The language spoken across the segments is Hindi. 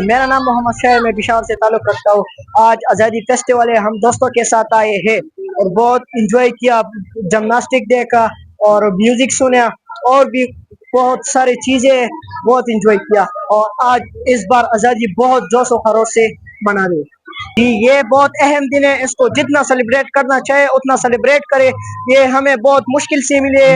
मेरा नाम मोहम्मद शाह है, मैं पिशावर से ताल्लुक़ रखता हूँ। आज आज़ादी फेस्टिवल है, हम दोस्तों के साथ आए हैं और बहुत इंजॉय किया, जिमनास्टिक देखा और म्यूजिक सुना और भी बहुत सारी चीजें, बहुत इंजॉय किया। और आज इस बार आज़ादी बहुत जोश और खरोश से मना रहे। जी, ये बहुत अहम दिन है, इसको जितना सेलिब्रेट करना चाहे उतना सेलिब्रेट करे। ये हमें बहुत मुश्किल से मिले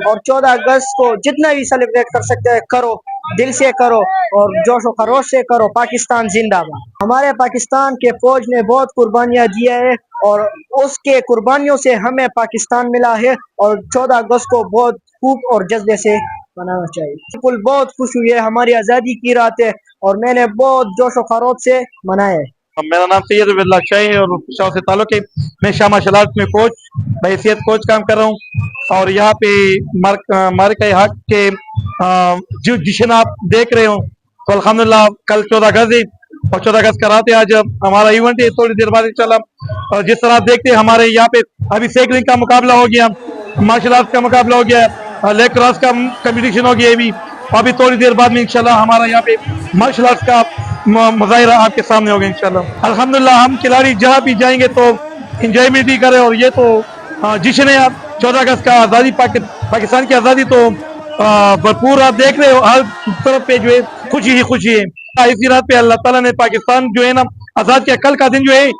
और 14 अगस्त को जितना भी सेलिब्रेट कर सकते हैं करो, दिल से करो और जोश व खरोश से करो। पाकिस्तान जिंदाबाद। हमारे पाकिस्तान के फौज ने बहुत कुर्बानियां दिया है और उसके कुर्बानियों से हमें पाकिस्तान मिला है और 14 अगस्त को बहुत खूब और जज्बे से मनाना चाहिए। बिल्कुल बहुत खुश हुई है, हमारी आज़ादी की रात है और मैंने बहुत जोश व खरोश से मनाया है। मेरा नाम सैयद उबैदुल्लाह शाही है और पिशावर से ताल्लुक है। मैं शाह मार्शल आर्ट में कोच बहैसियत कोच काम कर रहा हूँ और यहाँ पे मार्के हक के जो जश्न आप देख रहे हो तो अल्हम्दुलिल्लाह कल 14 अगस्त है और 14 अगस्त का रात है। आज हमारा इवेंट है, थोड़ी देर बाद इंशाल्लाह। और जिस तरह आप देखते हैं हमारे यहाँ पे अभी साइकिलिंग का मुकाबला हो गया, मार्शल आर्ट का मुकाबला हो गया, लेग क्रॉस का कंपटीशन हो गया अभी। अभी थोड़ी देर बाद में इंशाल्लाह हमारा यहाँ पे मार्शल आर्ट्स का मुजाहिरा आपके सामने होगा इंशाल्लाह। अल्हम्दुलिल्लाह हम खिलाड़ी जहाँ भी जाएंगे तो इंजॉयमेंट ही करें और ये तो जश्न है 14 अगस्त का, आज़ादी पाकिस्तान की आज़ादी तो भरपूर आप देख रहे हो, हर तरफ पे जो है खुशी ही खुशी है। इसी रात पे अल्लाह ताला ने पाकिस्तान जो है ना आज़ाद किया। कल का दिन जो है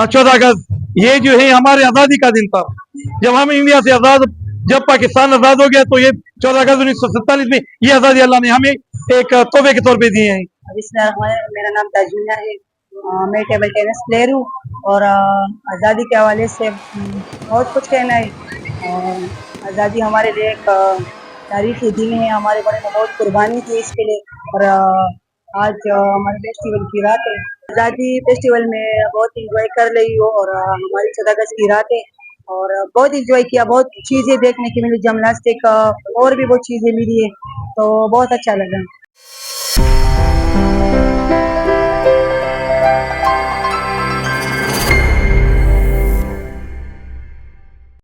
14 अगस्त, ये जो है हमारे आज़ादी का दिन था। जब हम इंडिया से आज़ाद, जब पाकिस्तान आज़ाद हो गया तो ये 14 अगस्त 1947 में ये आज़ादी अल्लाह ने हमें एक तोहफे के तौर पे दिए हैं। मेरा नाम तजुन्ना है, मैं टेबल टेनिस प्लेयर हूँ और आज़ादी के हवाले से बहुत कुछ कहना है। आज़ादी हमारे लिए एक तारीखी दिन है, हमारे बड़े ने बहुत कुर्बानी की इसके लिए और आज हमारे फेस्टिवल की रात है। आज़ादी फेस्टिवल में बहुत इंजॉय कर रही हूँ और हमारी 14 अगस्त की रात है और बहुत इंजॉय किया, बहुत चीज़ें देखने की मिली, जिमनास्टिक और भी बहुत चीज़ें मिली है, तो बहुत अच्छा लगा।